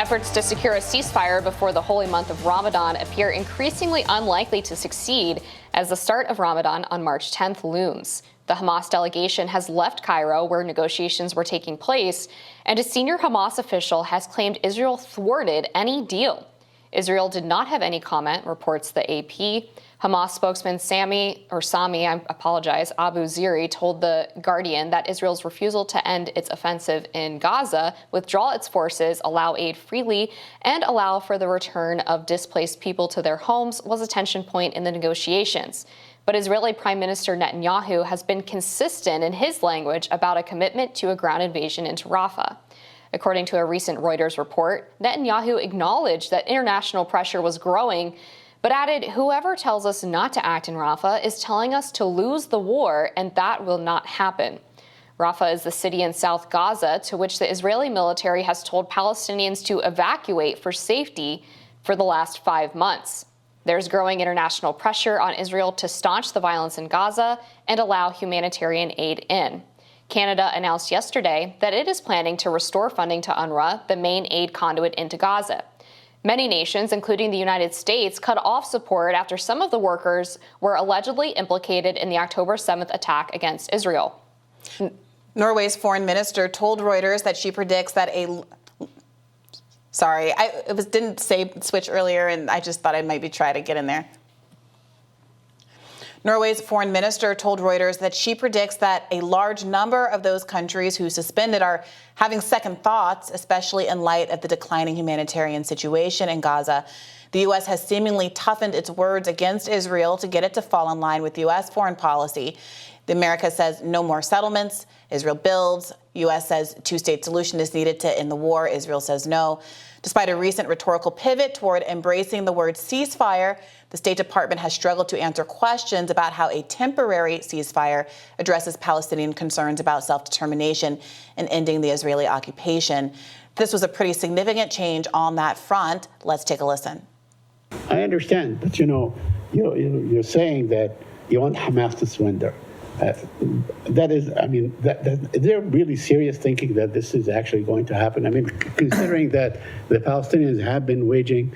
Efforts to secure a ceasefire before the holy month of Ramadan appear increasingly unlikely to succeed as the start of Ramadan on March 10th looms. The Hamas delegation has left Cairo, where negotiations were taking place, and a senior Hamas official has claimed Israel thwarted any deal. Israel did not have any comment, reports the AP. Hamas spokesman Sami Abu Ziri told The Guardian that Israel's refusal to end its offensive in Gaza, withdraw its forces, allow aid freely, and allow for the return of displaced people to their homes was a tension point in the negotiations. But Israeli Prime Minister Netanyahu has been consistent in his language about a commitment to a ground invasion into Rafah. According to a recent Reuters report, Netanyahu acknowledged that international pressure was growing, but added, "Whoever tells us not to act in Rafah is telling us to lose the war, and that will not happen." Rafah is the city in South Gaza to which the Israeli military has told Palestinians to evacuate for safety for the last 5 months. There's growing international pressure on Israel to staunch the violence in Gaza and allow humanitarian aid in. Canada announced yesterday that it is planning to restore funding to UNRWA, the main aid conduit into Gaza. Many nations, including the United States, cut off support after some of the workers were allegedly implicated in the October 7th attack against Israel. Norway's foreign minister told Reuters that she predicts that didn't say switch earlier, and I just thought I might try to get in there. Norway's foreign minister told Reuters that she predicts that a large number of those countries who suspended are having second thoughts, especially in light of the declining humanitarian situation in Gaza. The U.S. has seemingly toughened its words against Israel to get it to fall in line with U.S. foreign policy. America says no more settlements. Israel builds. U.S. says two-state solution is needed to end the war. Israel says no. Despite a recent rhetorical pivot toward embracing the word ceasefire, the State Department has struggled to answer questions about how a temporary ceasefire addresses Palestinian concerns about self-determination and ending the Israeli occupation. This was a pretty significant change on that front. Let's take a listen. I understand, but you're saying that you want Hamas to surrender. They're really serious thinking that this is actually going to happen. I mean, considering that the Palestinians have been waging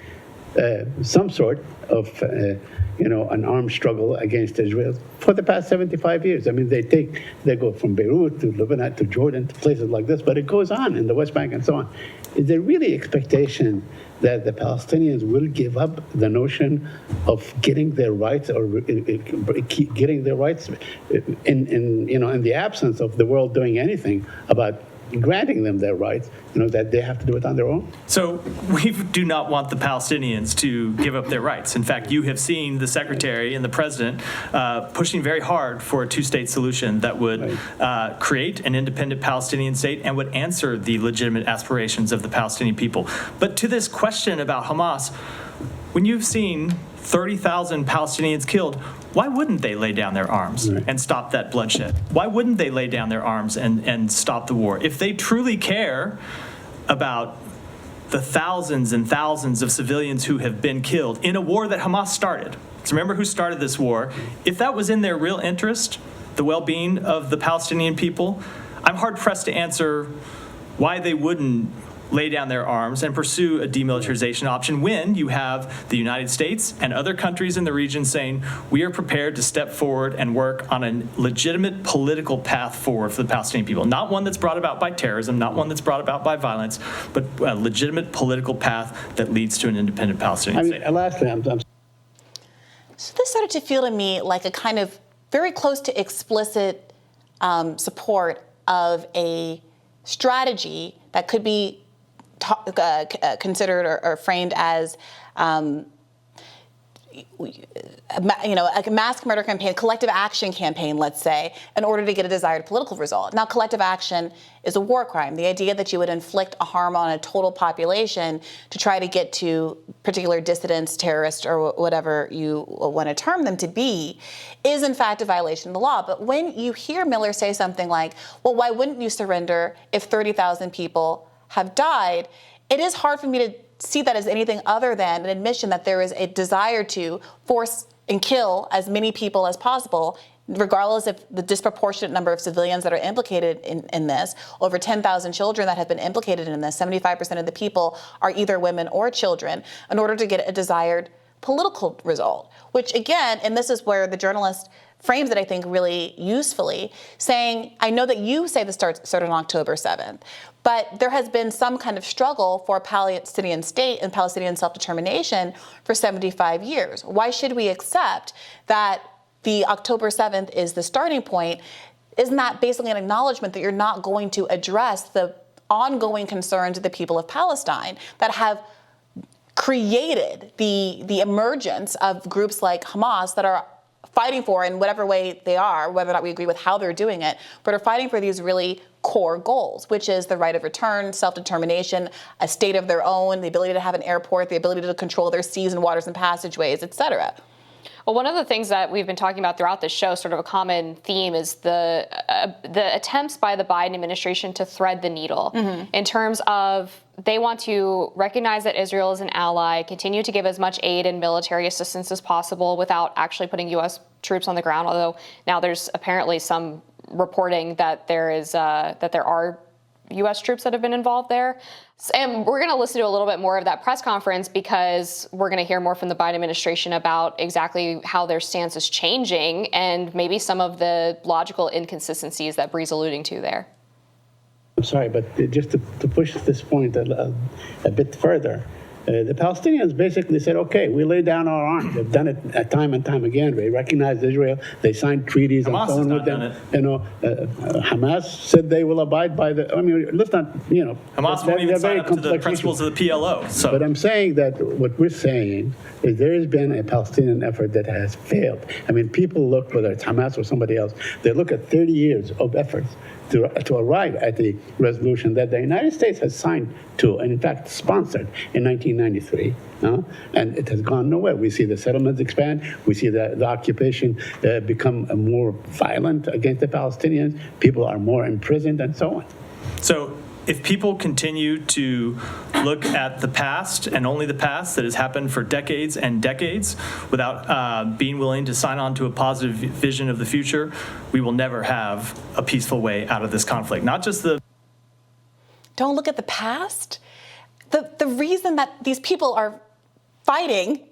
some sort of, an armed struggle against Israel for the past 75 years. I mean, they go from Beirut to Lebanon to Jordan to places like this, but it goes on in the West Bank and so on. Is there really expectation that the Palestinians will give up the notion of getting their rights or getting their rights in the absence of the world doing anything about granting them their rights, that they have to do it on their own? So we do not want the Palestinians to give up their rights. In fact, you have seen the secretary and the president pushing very hard for a two-state solution that would create an independent Palestinian state and would answer the legitimate aspirations of the Palestinian people. But to this question about Hamas, when you've seen 30,000 Palestinians killed, why wouldn't they lay down their arms and stop that bloodshed? Why wouldn't they lay down their arms and stop the war? If they truly care about the thousands and thousands of civilians who have been killed in a war that Hamas started, so remember who started this war, if that was in their real interest, the well-being of the Palestinian people, I'm hard-pressed to answer why they wouldn't lay down their arms and pursue a demilitarization option when you have the United States and other countries in the region saying we are prepared to step forward and work on a legitimate political path forward for the Palestinian people. Not one that's brought about by terrorism, not one that's brought about by violence, but a legitimate political path that leads to an independent Palestinian state. Lastly, So this started to feel to me like a kind of very close to explicit support of a strategy that could be considered or framed as, a mass murder campaign, collective action campaign, let's say, in order to get a desired political result. Now, collective action is a war crime. The idea that you would inflict a harm on a total population to try to get to particular dissidents, terrorists, or whatever you want to term them to be, is in fact a violation of the law. But when you hear Miller say something like, well, why wouldn't you surrender if 30,000 people have died, it is hard for me to see that as anything other than an admission that there is a desire to force and kill as many people as possible, regardless of the disproportionate number of civilians that are implicated in this, over 10,000 children that have been implicated in this, 75% of the people are either women or children, in order to get a desired political result, which again, and this is where the journalist frames it, I think, really usefully, saying, I know that you say the started on October 7th, but there has been some kind of struggle for a Palestinian state and Palestinian self-determination for 75 years. Why should we accept that the October 7th is the starting point? Isn't that basically an acknowledgement that you're not going to address the ongoing concerns of the people of Palestine that have created the emergence of groups like Hamas that are fighting for, in whatever way they are, whether or not we agree with how they're doing it, but are fighting for these really core goals, which is the right of return, self-determination, a state of their own, the ability to have an airport, the ability to control their seas and waters and passageways, et cetera. Well, one of the things that we've been talking about throughout this show, sort of a common theme, is the attempts by the Biden administration to thread the needle in terms of they want to recognize that Israel is an ally, continue to give as much aid and military assistance as possible without actually putting U.S. troops on the ground, although now there's apparently some reporting that there are U.S. troops that have been involved there. And we're going to listen to a little bit more of that press conference because we're going to hear more from the Biden administration about exactly how their stance is changing and maybe some of the logical inconsistencies that Bree's alluding to there. I'm sorry, but just to push this point a bit further, the Palestinians basically said, okay, we lay down our arms. They've done it time and time again. They recognized Israel. They signed treaties and so on with them. Hamas said they will abide by the, I mean, let's not, Hamas won't even sign up to the principles of the PLO. So. But I'm saying that what we're saying is there has been a Palestinian effort that has failed. I mean, people look, whether it's Hamas or somebody else, they look at 30 years of efforts to arrive at the resolution that the United States has signed to, and in fact sponsored in 1993, and it has gone nowhere. We see the settlements expand. We see the occupation become more violent against the Palestinians. People are more imprisoned and so on. So if people continue to look at the past and only the past that has happened for decades and decades without being willing to sign on to a positive vision of the future, we will never have a peaceful way out of this conflict. Not just the... Don't look at the past. The reason that these people are fighting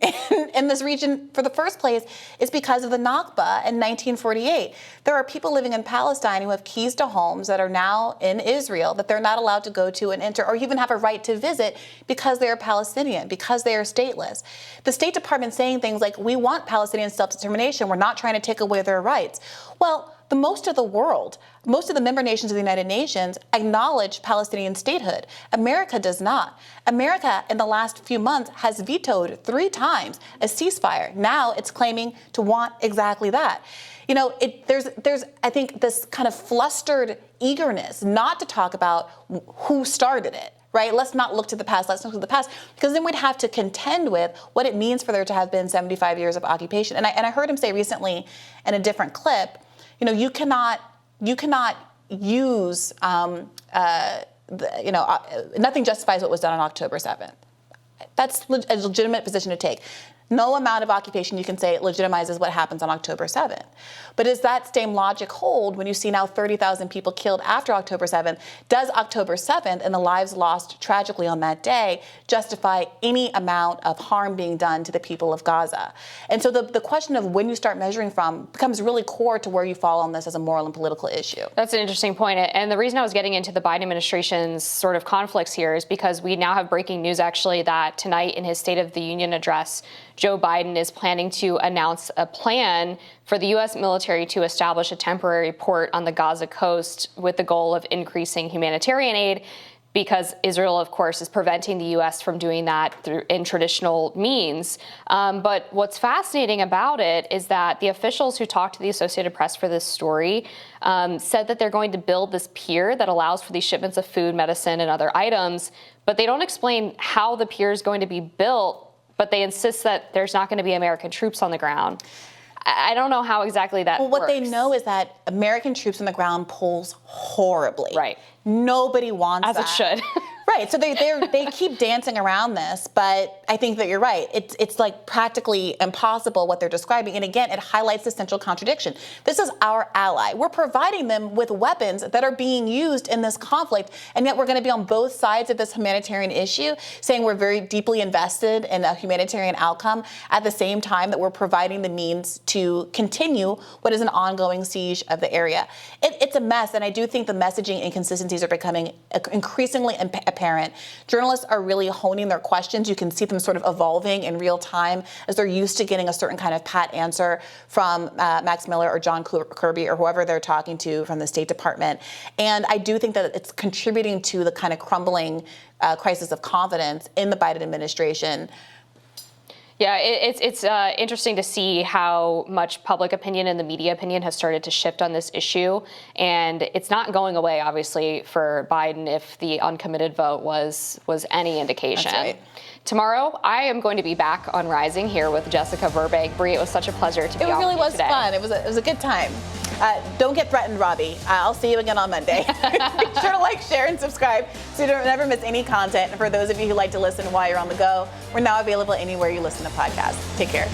in this region for the first place is because of the Nakba in 1948. There are people living in Palestine who have keys to homes that are now in Israel that they're not allowed to go to and enter or even have a right to visit because they are Palestinian, because they are stateless. The State Department saying things like, we want Palestinian self-determination, we're not trying to take away their rights. Well, most of the world, most of the member nations of the United Nations acknowledge Palestinian statehood. America does not. America, in the last few months, has vetoed 3 times a ceasefire. Now it's claiming to want exactly that. There's I think, this kind of flustered eagerness not to talk about who started it. Right? Let's not look to the past. Let's look to the past, because then we'd have to contend with what it means for there to have been 75 years of occupation. And I heard him say recently in a different clip, you cannot use, nothing justifies what was done on October 7th. That's a legitimate position to take. No amount of occupation, you can say, it legitimizes what happens on October 7th. But does that same logic hold when you see now 30,000 people killed after October 7th? Does October 7th and the lives lost tragically on that day justify any amount of harm being done to the people of Gaza? And so the question of when you start measuring from becomes really core to where you fall on this as a moral and political issue. That's an interesting point. And the reason I was getting into the Biden administration's sort of conflicts here is because we now have breaking news, actually, that tonight in his State of the Union address, Joe Biden is planning to announce a plan for the U.S. military to establish a temporary port on the Gaza coast with the goal of increasing humanitarian aid, because Israel, of course, is preventing the U.S. from doing that in traditional means. But what's fascinating about it is that the officials who talked to the Associated Press for this story said that they're going to build this pier that allows for these shipments of food, medicine, and other items, but they don't explain how the pier is going to be built, but they insist that there's not going to be American troops on the ground. I don't know how exactly that works. Well, what they know is that American troops on the ground polls horribly. Right. Nobody wants that. As it should. Right. So they keep dancing around this, but I think that you're right. It's like practically impossible what they're describing. And again, it highlights the central contradiction. This is our ally. We're providing them with weapons that are being used in this conflict, and yet we're going to be on both sides of this humanitarian issue, saying we're very deeply invested in a humanitarian outcome at the same time that we're providing the means to continue what is an ongoing siege of the area. It's a mess, and I do think the messaging inconsistencies are becoming increasingly apparent. Journalists are really honing their questions. You can see them sort of evolving in real time as they're used to getting a certain kind of pat answer from Max Miller or John Kirby or whoever they're talking to from the State Department. And I do think that it's contributing to the kind of crumbling crisis of confidence in the Biden administration. Yeah, it's interesting to see how much public opinion and the media opinion has started to shift on this issue. And it's not going away, obviously, for Biden if the uncommitted vote was any indication. That's right. Tomorrow, I am going to be back on Rising here with Jessica Verbeek. Brie, it was such a pleasure to be on with you today. It really was fun. It was a good time. Don't get threatened, Robbie. I'll see you again on Monday. Be sure to like, share, and subscribe so you don't never miss any content. And for those of you who like to listen while you're on the go, we're now available anywhere you listen to podcasts. Take care.